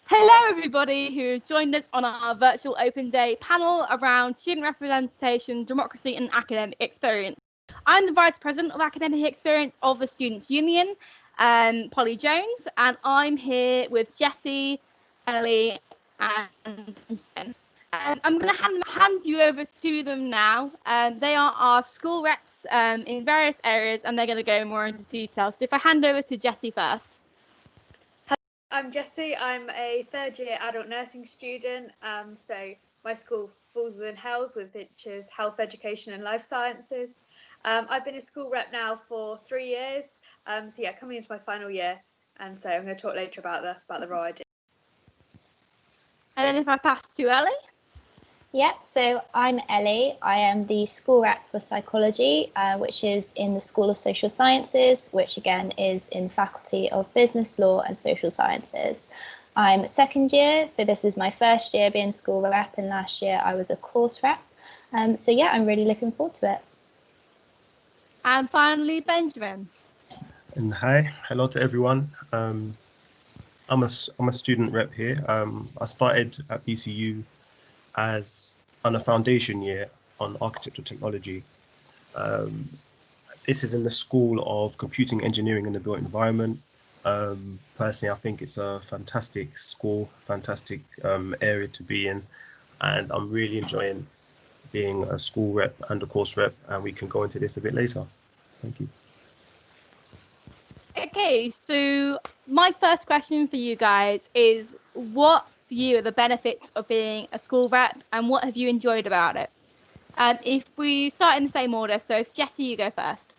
Hello everybody who has joined us on our virtual open day panel around student representation, democracy and academic experience. I'm the Vice President of Academic Experience of the Students' Union, Polly Jones, and I'm here with Jessie, Ellie and Jen. I'm going to hand you over to them now. They are our school reps in various areas and they're going to go more into detail. So if I hand over to Jessie first. I'm Jessie. I'm a third year adult nursing student. So my school falls within HELS, which is Health, Education and Life Sciences. I've been a school rep now for 3 years. So yeah, coming into my final year, and so I'm going to talk later about the role I do. And then if I pass to Ellie. Yep, so I'm Ellie. I am the school rep for psychology, which is in the School of Social Sciences, which again is in Faculty of Business, Law and Social Sciences. I'm second year, so this is my first year being school rep, and last year I was a course rep. So yeah, I'm really looking forward to it. And finally, Benjamin. And hello to everyone. I'm a student rep here. I started at BCU as on a foundation year on architectural technology. This is in the School of Computing Engineering and the Built Environment. Personally, I think it's a fantastic school, fantastic area to be in, and I'm really enjoying being a school rep and a course rep, and we can go into this a bit later. Thank you. Okay, so my first question for you guys is, what for you are the benefits of being a school rep and what have you enjoyed about it? If we start in the same order, so if Jessie, you go first.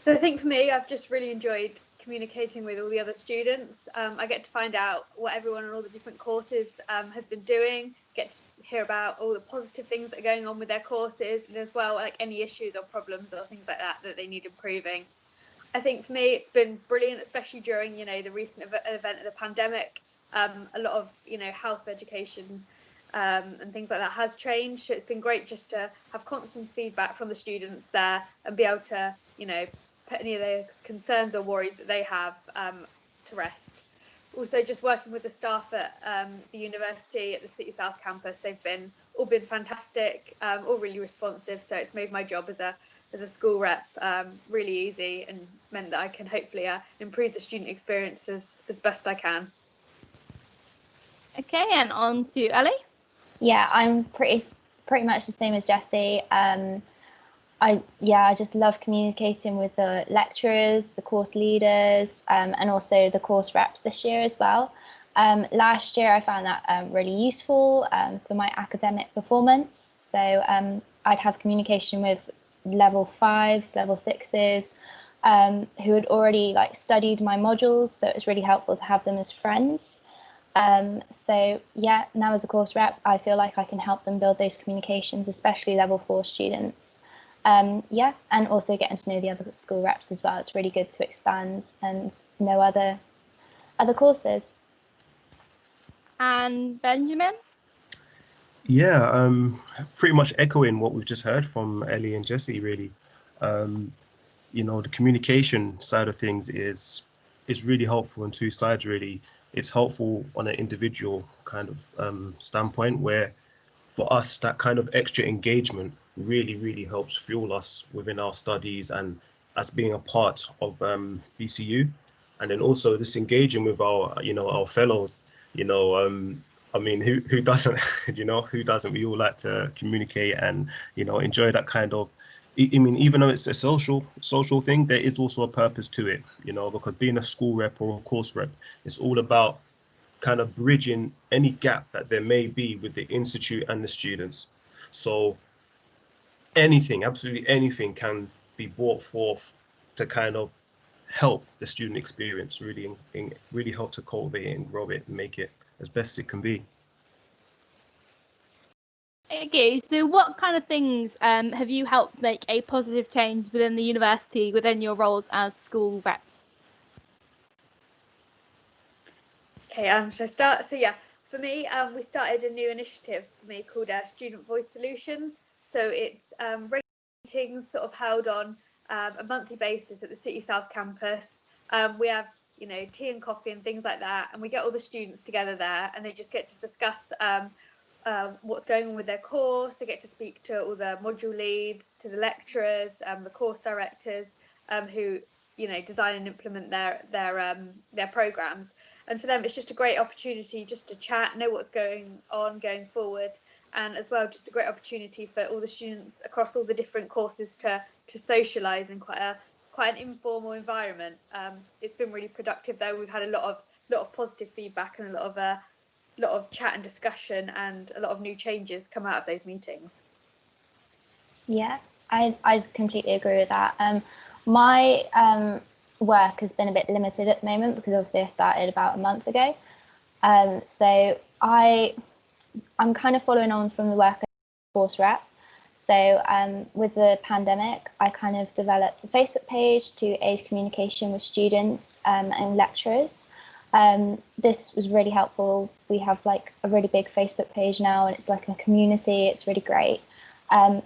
So I think for me, I've just really enjoyed communicating with all the other students. I get to find out what everyone on all the different courses has been doing, get to hear about all the positive things that are going on with their courses, and as well, like any issues or problems or things like that they need improving. I think for me, it's been brilliant, especially during, the recent event of the pandemic. A lot of, health education and things like that has changed. So it's been great just to have constant feedback from the students there and be able to, put any of those concerns or worries that they have to rest. Also, just working with the staff at the university at the City South campus, they've all been fantastic, all really responsive. So it's made my job as a school rep really easy and meant that I can hopefully improve the student experience as best I can. Okay, and on to Ellie. Yeah, I'm pretty much the same as Jessie. I just love communicating with the lecturers, the course leaders, and also the course reps this year as well. Last year I found that really useful for my academic performance. So I'd have communication with level 5s, level 6s, who had already studied my modules. So it was really helpful to have them as friends. So yeah, now as a course rep, I feel like I can help them build those communications, especially level 4 students. Yeah, and also getting to know the other school reps as well. It's really good to expand and know other courses. And Benjamin? Yeah, pretty much echoing what we've just heard from Ellie and Jessie, really. The communication side of things is really helpful on two sides, really. It's helpful on an individual kind of standpoint, where for us, that kind of extra engagement really, really helps fuel us within our studies and as being a part of BCU. And then also this engaging with our fellows, I mean, who doesn't, who doesn't? We all like to communicate and, enjoy that kind of, I mean, even though it's a social thing, there is also a purpose to it, because being a school rep or a course rep, it's all about kind of bridging any gap that there may be with the institute and the students. So anything, absolutely anything can be brought forth to kind of help the student experience, really help to cultivate it and grow it and make it as best it can be. Okay, so what kind of things have you helped make a positive change within the university, within your roles as school reps? Okay, should I start? So yeah, for me, we started a new initiative for me called Student Voice Solutions. So it's regular meetings sort of held on a monthly basis at the City South campus. We have you know, tea and coffee and things like that, and we get all the students together there, and they just get to discuss what's going on with their course. They get to speak to all the module leads, to the lecturers, the course directors, who, you know, design and implement their programs. And for them, it's just a great opportunity just to chat, know what's going on going forward, and as well, just a great opportunity for all the students across all the different courses to socialise in quite an informal environment. It's been really productive though. We've had a lot of positive feedback and a lot of chat and discussion, and a lot of new changes come out of those meetings. Yeah, I completely agree with that. My work has been a bit limited at the moment because obviously I started about a month ago. So I'm kind of following on from the work as a course rep. So with the pandemic, I kind of developed a Facebook page to aid communication with students and lecturers. This was really helpful. We have like a really big Facebook page now, and it's like a community. It's really great.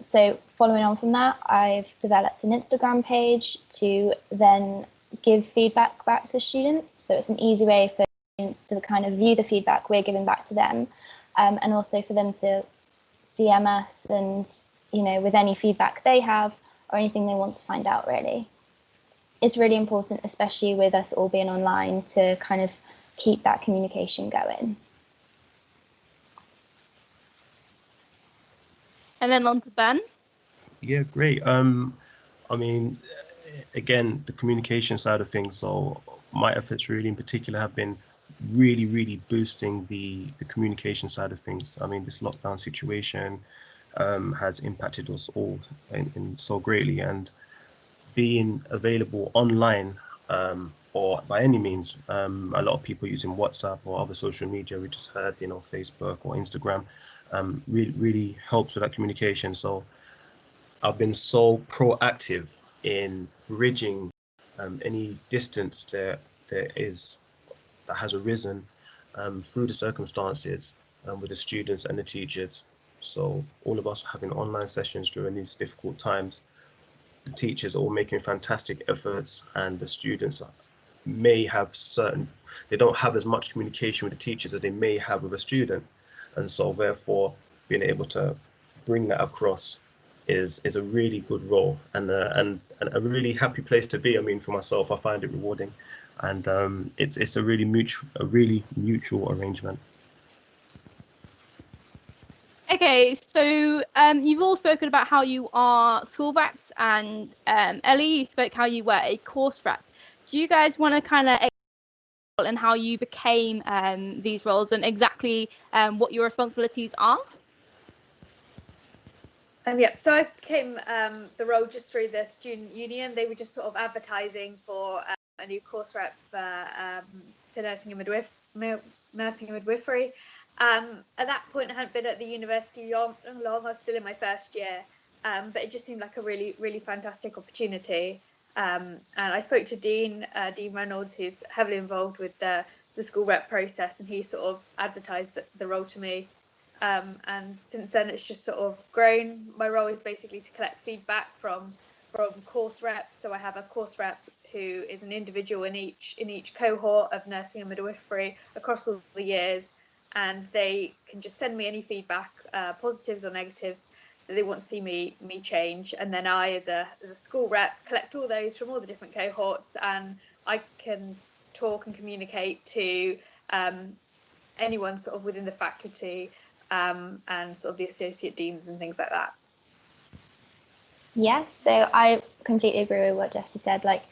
So following on from that, I've developed an Instagram page to then give feedback back to students. So it's an easy way for students to kind of view the feedback we're giving back to them, and also for them to DM us and, you know, with any feedback they have or anything they want to find out, really. It's really important, especially with us all being online, to kind of keep that communication going. And then on to Ben. Yeah, great. I mean, again, the communication side of things. So my efforts really in particular have been really boosting the communication side of things. I mean, this lockdown situation has impacted us all in so greatly, and being available online or by any means, a lot of people using WhatsApp or other social media, we just heard, you know, Facebook or Instagram, really helps with that communication. So I've been so proactive in bridging any distance that has arisen through the circumstances with the students and the teachers. So all of us are having online sessions during these difficult times. The teachers are all making fantastic efforts, and the students may have they don't have as much communication with the teachers as they may have with a student. And so therefore being able to bring that across is a really good role, and a really happy place to be. I mean, for myself, I find it rewarding, and it's a really mutual arrangement. Okay, so you've all spoken about how you are school reps, and Ellie, you spoke how you were a course rep. Do you guys want to kind of and how you became these roles, and exactly what your responsibilities are? Yeah, so I became the role just through the student union. They were just sort of advertising for a new course rep for nursing and midwifery. At that point, I hadn't been at the university long. I was still in my first year, but it just seemed like a really fantastic opportunity. And I spoke to Dean Reynolds, who's heavily involved with the school rep process, and he sort of advertised the role to me. And since then, it's just sort of grown. My role is basically to collect feedback from course reps. So I have a course rep who is an individual in each cohort of nursing and midwifery across all the years, and they can just send me any feedback, positives or negatives, that they want to see me change. And then I, as a school rep, collect all those from all the different cohorts, and I can talk and communicate to anyone sort of within the faculty, and sort of the associate deans and things like that. Yeah, so I completely agree with what Jessie said. Like,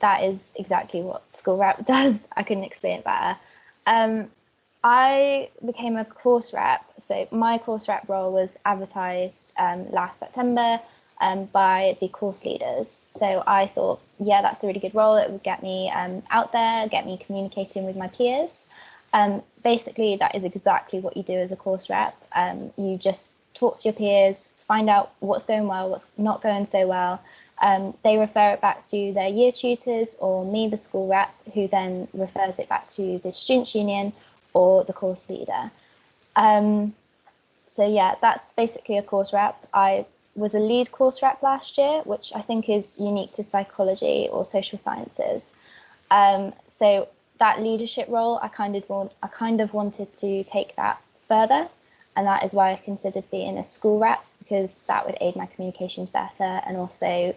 that is exactly what school rep does. I couldn't explain it better. I became a course rep. So my course rep role was advertised last September by the course leaders. So I thought, yeah, that's a really good role. It would get me out there, get me communicating with my peers. Basically, that is exactly what you do as a course rep. You just talk to your peers, find out what's going well, what's not going so well. They refer it back to their year tutors or me, the school rep, who then refers it back to the students' union or the course leader. So yeah, that's basically a course rep. I was a lead course rep last year, which I think is unique to psychology or social sciences. So that leadership role, I kind of wanted to take that further, and that is why I considered being a school rep, because that would aid my communications better, and also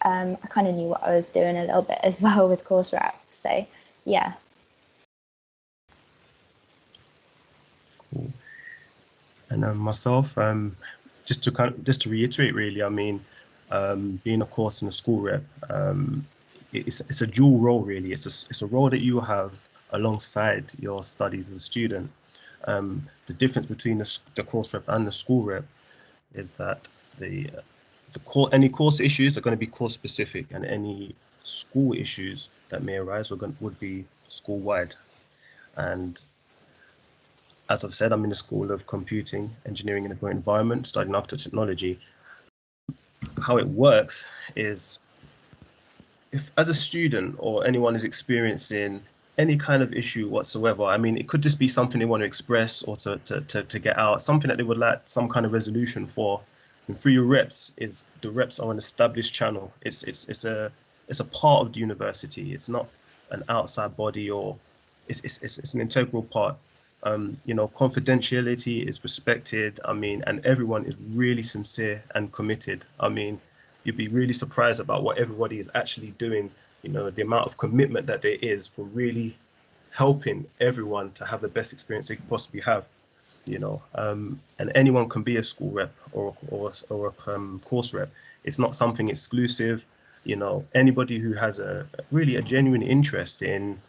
I kind of knew what I was doing a little bit as well with course rep. So yeah. Cool. And myself, just to reiterate, really, I mean, being of course in a school rep, it's a dual role, really. It's a role that you have alongside your studies as a student. The difference between the course rep and the school rep is that any course issues are going to be course specific, and any school issues that may arise would be school wide. And as I've said, I'm in the School of Computing, Engineering and the Built Environment, studying after technology. How it works is, if as a student or anyone is experiencing any kind of issue whatsoever, I mean, it could just be something they want to express or to get out, something that they would like some kind of resolution for. And through your reps, the reps are an established channel. It's a part of the university. It's not an outside body, or it's an integral part. Confidentiality is respected. I mean, and everyone is really sincere and committed. I mean, you'd be really surprised about what everybody is actually doing. The amount of commitment that there is for really helping everyone to have the best experience they could possibly have. And anyone can be a school rep or a course rep. It's not something exclusive. Anybody who has a genuine interest in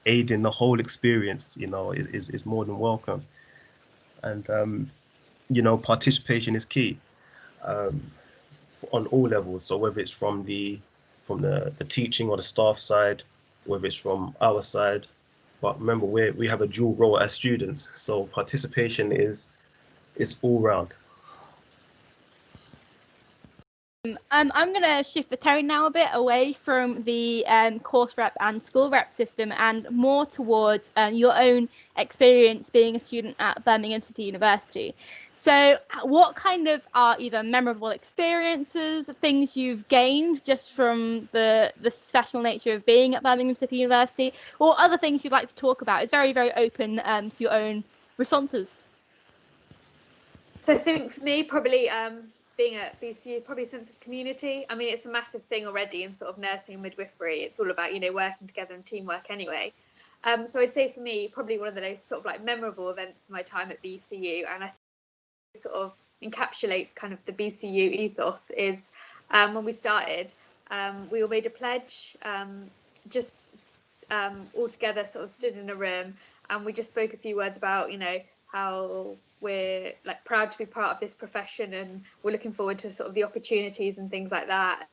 aiding the whole experience, is more than welcome. And participation is key. On all levels. So whether it's from the teaching or the staff side, whether it's from our side, but remember we have a dual role as students, so participation is all round. I'm going to shift the tone now a bit away from the course rep and school rep system and more towards your own experience being a student at Birmingham City University. So what kind of are either memorable experiences, things you've gained just from the special nature of being at Birmingham City University, or other things you'd like to talk about? It's very, very open to your own responses. So I think for me, probably being at BCU, probably a sense of community. I mean, it's a massive thing already in sort of nursing and midwifery. It's all about, working together and teamwork anyway. So I'd say for me, probably one of the most sort of like memorable events of my time at BCU, and I think it sort of encapsulates kind of the BCU ethos, is when we started, we all made a pledge, just all together sort of stood in a room, and we just spoke a few words about, how we're like proud to be part of this profession, and we're looking forward to sort of the opportunities and things like that,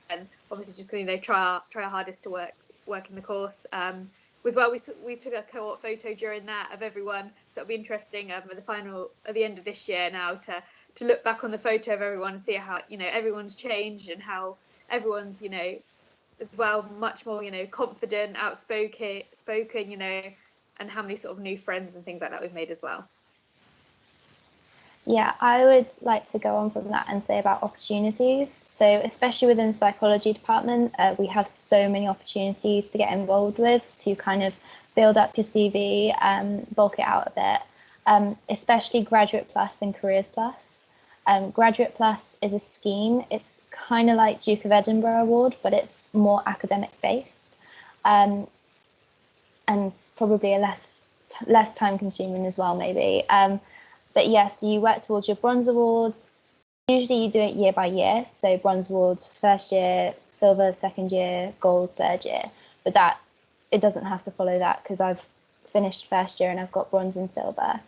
and obviously just going to try our hardest to work in the course. As well, we took a cohort photo during that of everyone, so it'll be interesting at the end of this year now to look back on the photo of everyone and see how everyone's changed, and how everyone's as well much more confident, outspoken, and how many sort of new friends and things like that we've made as well. Yeah, I would like to go on from that and say about opportunities. So especially within the psychology department, we have so many opportunities to get involved with to kind of build up your CV, bulk it out a bit, especially Graduate Plus and Careers Plus. Graduate Plus is a scheme. It's kind of like Duke of Edinburgh Award, but it's more academic based, and probably a less time consuming as well, maybe. But yes, you work towards your bronze awards. Usually you do it year by year. So bronze awards first year, silver second year, gold third year. But it doesn't have to follow that, because I've finished first year and I've got bronze and silver.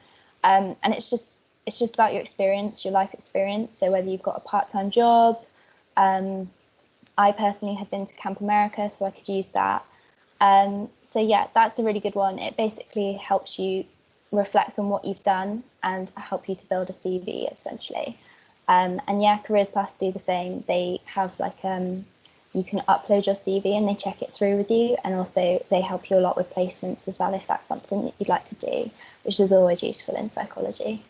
And it's just about your experience, your life experience. So whether you've got a part-time job, I personally have been to Camp America, so I could use that. So yeah, that's a really good one. It basically helps you reflect on what you've done and help you to build a CV essentially. And yeah, Careers Plus do the same. They have you can upload your CV and they check it through with you, and also they help you a lot with placements as well if that's something that you'd like to do, which is always useful in psychology.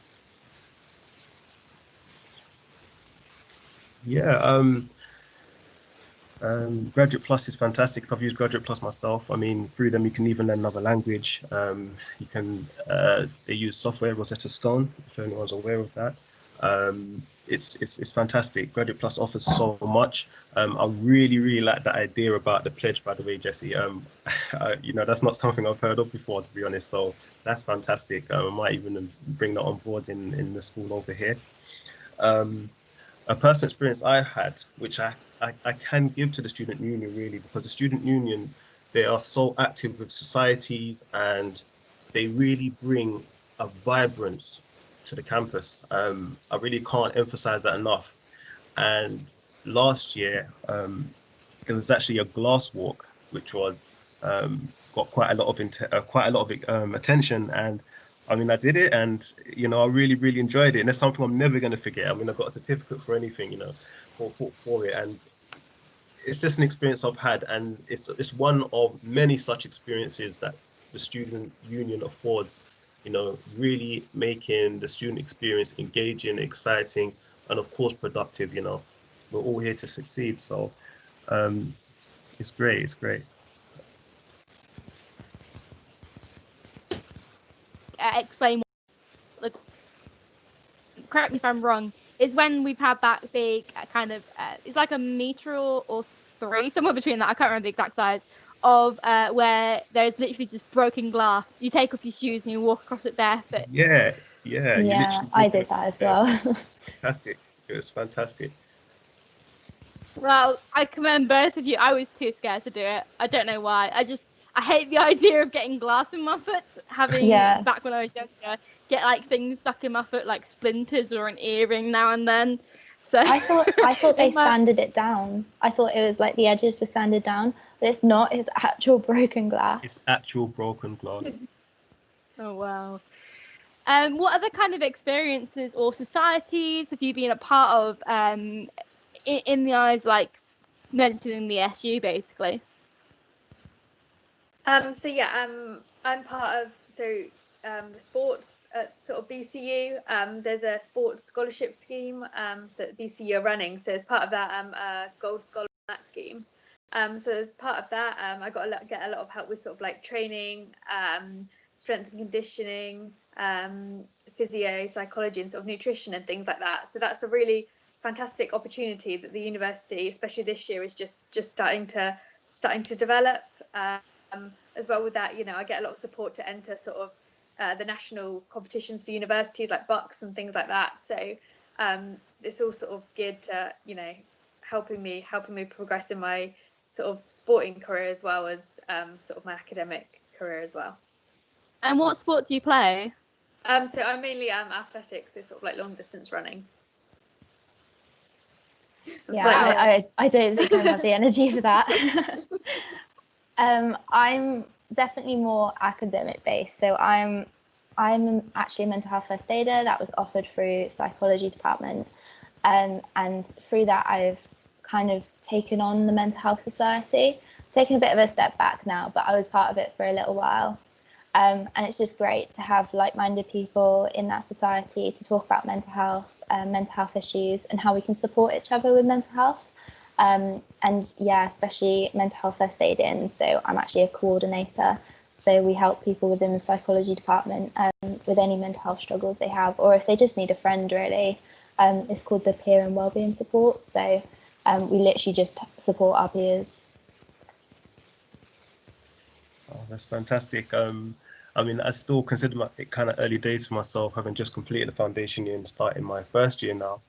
Yeah, Graduate Plus is fantastic. I've used Graduate Plus myself. I mean, through them you can even learn another language. You can they use software Rosetta Stone, if anyone's aware of that. It's fantastic. Graduate Plus offers so much. I really like that idea about the pledge, by the way, Jesse. You know, that's not something I've heard of before, to be honest. So that's fantastic. I might even bring that on board in the school over here. A personal experience I had, which I can give to the student union really, because the student union, they are so active with societies and they really bring a vibrance to the campus. I really can't emphasize that enough. And last year, there was actually a glass walk, which was got quite a lot of attention. And I mean, I did it, and you know, I really enjoyed it, and it's something I'm never going to forget. I mean, I got a certificate for anything, you know, for it, and it's just an experience I've had, and it's one of many such experiences that the student union affords. You know, really making the student experience engaging, exciting, and of course productive. You know, we're all here to succeed, so it's great. It's great. Explain what correct me if I'm wrong, is when we've had that big kind of, it's like a meter or three, somewhere between that, I can't remember the exact size, of where there's literally just broken glass. You take off your shoes and you walk across it barefoot. Yeah. You Yeah, literally I walk on did it that as barefoot. well. It's fantastic. It was fantastic. Well, I commend both of you. I was too scared to do it. I don't know why. I hate the idea of getting glass in my foot, having, Yeah. back when I was younger, get like things stuck in my foot, like splinters or an earring now and then. So I thought they in my- sanded it down. I thought it was like the edges were sanded down, but it's not. It's actual broken glass. It's actual broken glass. Oh wow. What other kind of experiences or societies have you been a part of in the eyes, like mentioning the SU basically? So yeah, I'm part of the sports at sort of BCU. There's a sports scholarship scheme that BCU are running. So as part of that, I'm a gold scholar in that scheme. So as part of that, I get a lot of help with sort of like training, strength and conditioning, physio, psychology, and sort of nutrition and things like that. So that's a really fantastic opportunity that the university, especially this year, is just starting to develop. As well with that, you know, I get a lot of support to enter sort of the national competitions for universities like Bucks and things like that. So it's all sort of geared to, you know, helping me progress in my sort of sporting career as well as sort of my academic career as well. And what sport do you play? So I'm mainly athletics, so sort of like long distance running. Yeah, I don't think I have the energy for that. I'm definitely more academic based. So I'm actually a mental health first aider that was offered through psychology department. And through that, I've kind of taken on the Mental Health Society, taken a bit of a step back now, but I was part of it for a little while. And it's just great to have like-minded people in that society to talk about mental health issues, and how we can support each other with mental health. And yeah, especially mental health first aiding. So I'm actually a coordinator. So we help people within the psychology department with any mental health struggles they have, or if they just need a friend, really. It's called the peer and wellbeing support. So we literally just support our peers. Oh, that's fantastic. I mean, I still consider it kind of early days for myself, having just completed the foundation year and starting my first year now.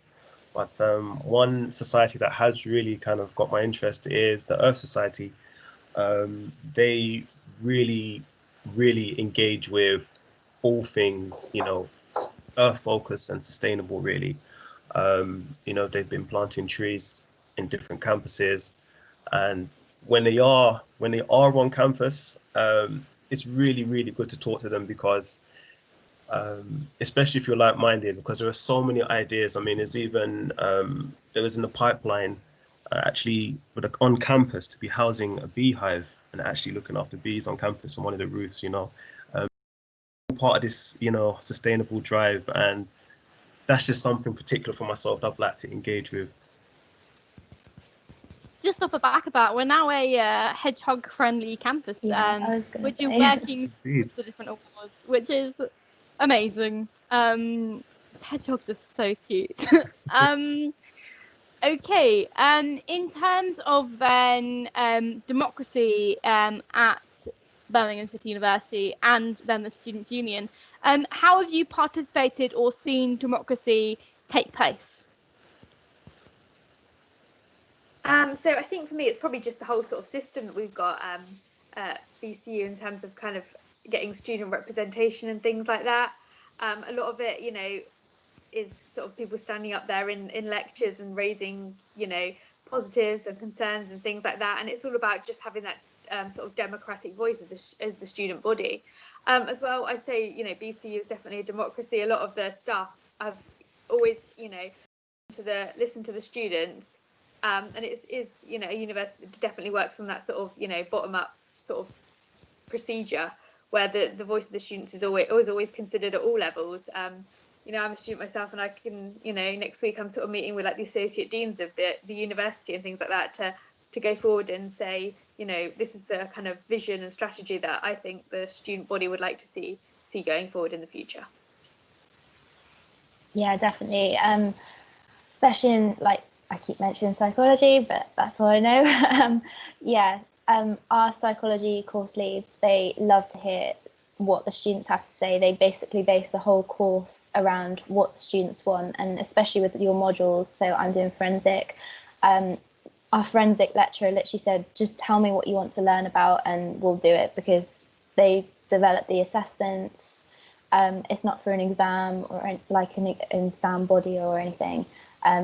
But one society that has really kind of got my interest is the Earth Society. They really engage with all things, you know, earth focused and sustainable, really. You know, they've been planting trees in different campuses, and when they are on campus, it's really good to talk to them, because especially if you're like-minded, because there are so many ideas. I mean, there's even there was in the pipeline actually on campus to be housing a beehive and actually looking after bees on campus on one of the roofs, you know. Part of this, you know, sustainable drive, and that's just something particular for myself that I'd like to engage with. just off the back of that, we're now a hedgehog-friendly campus, Yeah, I was gonna which is say. working Indeed. towards the different awards, which is amazing. Hedgehogs are so cute. um, okay. In terms of then democracy at Birmingham City University and then the Students' Union, how have you participated or seen democracy take place? So I think for me, it's probably just the whole sort of system that we've got at BCU in terms of kind of getting student representation and things like that. A lot of it, is sort of people standing up there in lectures and raising, positives and concerns and things like that. And it's all about just having that sort of democratic voice as the student body. As well, I say, BCU is definitely a democracy. A lot of the staff have always, listen to the students. And it is a university that definitely works on that sort of bottom up sort of procedure where the voice of the students is always considered at all levels. I'm a student myself, and I can next week I'm sort of meeting with like the associate deans of the university and things like that to go forward and say, this is the kind of vision and strategy that I think the student body would like to see going forward in the future. Yeah, definitely. Especially in, like, I keep mentioning psychology, but that's all I know. Yeah, our psychology course leads, they love to hear what the students have to say. They basically base the whole course around what students want, and especially with your modules. So I'm doing forensic. Our forensic lecturer literally said, just tell me what you want to learn about and we'll do it, because they develop the assessments. It's not for an exam or like an exam body or anything.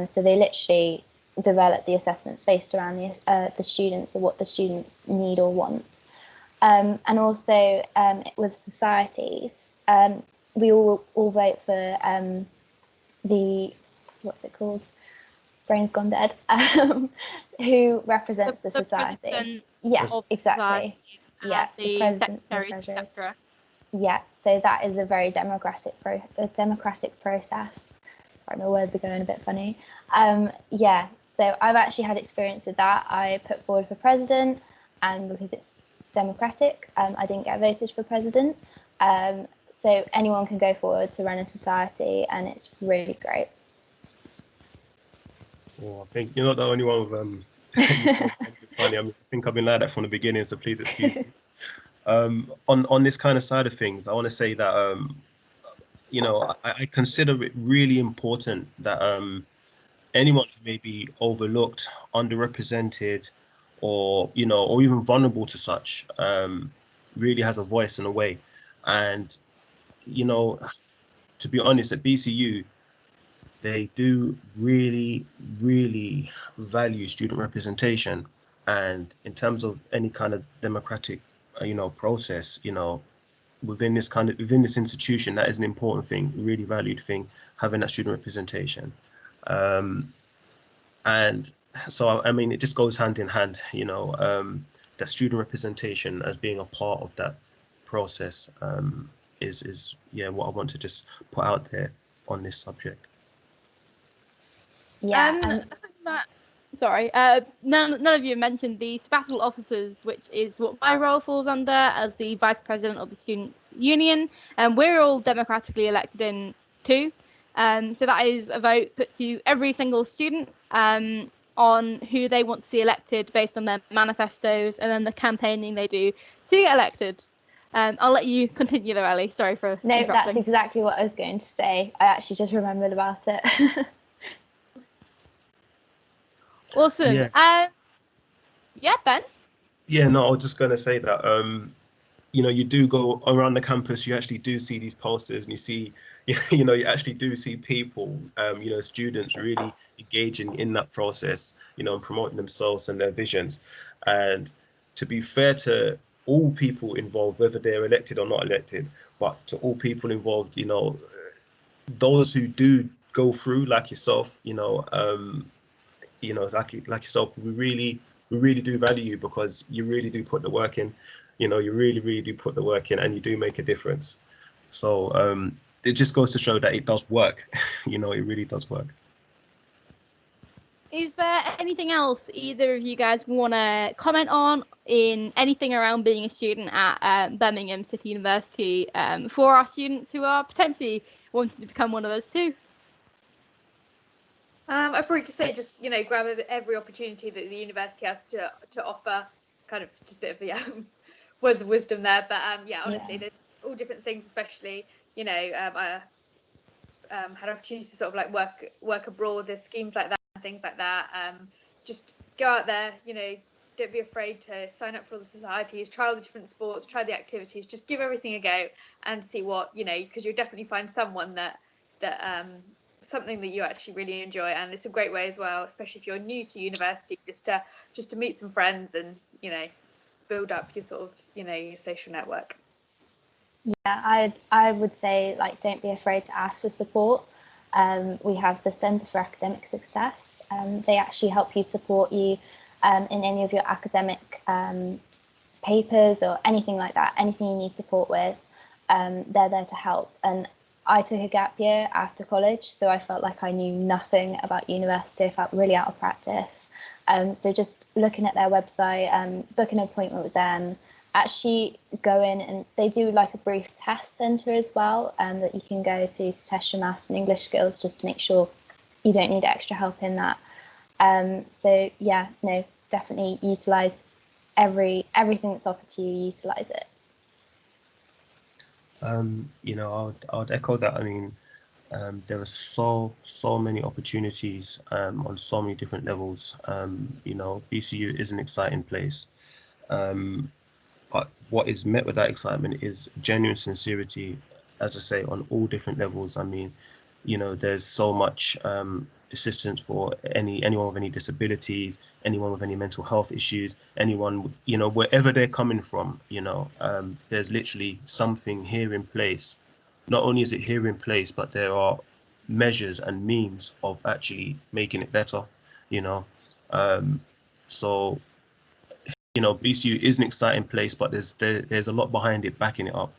So they literally develop the assessments based around the students or what the students need or want. And also with societies, we all vote for the, what's it called? Brain's gone dead. Who represents the society? President Yes, of exactly. societies, Yeah, the the president, the secretaries, treasurers. etc. Yeah, so that is a very democratic process. Sorry, my words are going a bit funny. Yeah, so I've actually had experience with that. I put forward for president, and because it's democratic, I didn't get voted for president. So anyone can go forward to run a society, and it's really great. Well, I think you're not the only one with it's funny. I think I've been like that from the beginning, so please excuse me. On this kind of side of things, I want to say that I consider it really important that anyone who may be overlooked, underrepresented, or even vulnerable to such, really has a voice in a way. And to be honest, at BCU, they do really, really value student representation. And in terms of any kind of democratic, process, within this institution, that is an important thing, really valued thing, having that student representation. And so, I mean, it just goes hand in hand, that student representation as being a part of that process is what I want to just put out there on this subject. Yeah, I think that, sorry, none of you mentioned the sabbatical officers, which is what my role falls under as the vice president of the Students' Union. And we're all democratically elected in too. So that is a vote put to every single student on who they want to see elected based on their manifestos and then the campaigning they do to get elected. I'll let you continue there, Ellie. Sorry for no, that's interrupting. exactly what I was going to say. I actually just remembered about it. Awesome. Yeah. Yeah, Ben. Yeah, no, I was just gonna say that you do go around the campus, you actually do see these posters, and you see, you actually do see people, students really engaging in that process, and promoting themselves and their visions. And to be fair to all people involved, whether they're elected or not elected, but to all people involved, those who do go through, like yourself, like yourself, we really do value you because you really do put the work in. You really, really do put the work in, and you do make a difference. So it just goes to show that it does work. It really does work. Is there anything else either of you guys want to comment on in anything around being a student at Birmingham City University for our students who are potentially wanting to become one of us too? I'd probably just say, grab every opportunity that the university has to offer. Kind of just a bit of the words of wisdom there, but honestly, there's all different things. Especially, I had opportunities to sort of like work abroad. There's schemes like that, and things like that. Just go out there. Don't be afraid to sign up for all the societies. Try all the different sports. Try the activities. Just give everything a go and see what because you'll definitely find someone that something that you actually really enjoy, and it's a great way as well, especially if you're new to university, just to meet some friends and build up your sort of your social network. Yeah, I would say, like, don't be afraid to ask for support. We have the Centre for Academic Success. They actually help you support you in any of your academic papers or anything like that, anything you need support with. They're there to help. And I took a gap year after college, so I felt like I knew nothing about university. I felt really out of practice. So just looking at their website, booking an appointment with them, actually go in, and they do like a brief test centre as well that you can go to test your maths and English skills, just to make sure you don't need extra help in that. So yeah, no, definitely utilise everything that's offered to you, utilise it. I would echo that. I mean, there are so many opportunities on so many different levels. BCU is an exciting place, but what is met with that excitement is genuine sincerity, as I say, on all different levels. I mean, there's so much assistance for anyone with any disabilities, anyone with any mental health issues, anyone, wherever they're coming from. There's literally something here in place. Not only is it here in place, but there are measures and means of actually making it better. you know so BCU is an exciting place, but there's a lot behind it, backing it up.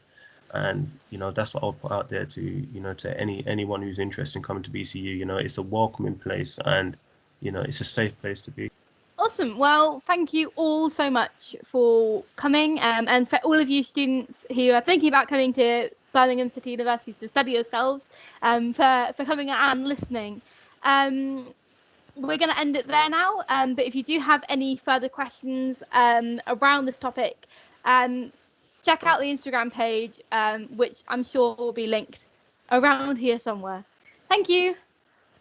And that's what I'll put out there to anyone who's interested in coming to BCU. It's a welcoming place, and it's a safe place to be. Awesome. Well, thank you all so much for coming, and for all of you students who are thinking about coming to Birmingham City University to study yourselves, for coming and listening. We're going to end it there now, but if you do have any further questions around this topic, check out the Instagram page, which I'm sure will be linked around here somewhere. Thank you,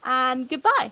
and goodbye.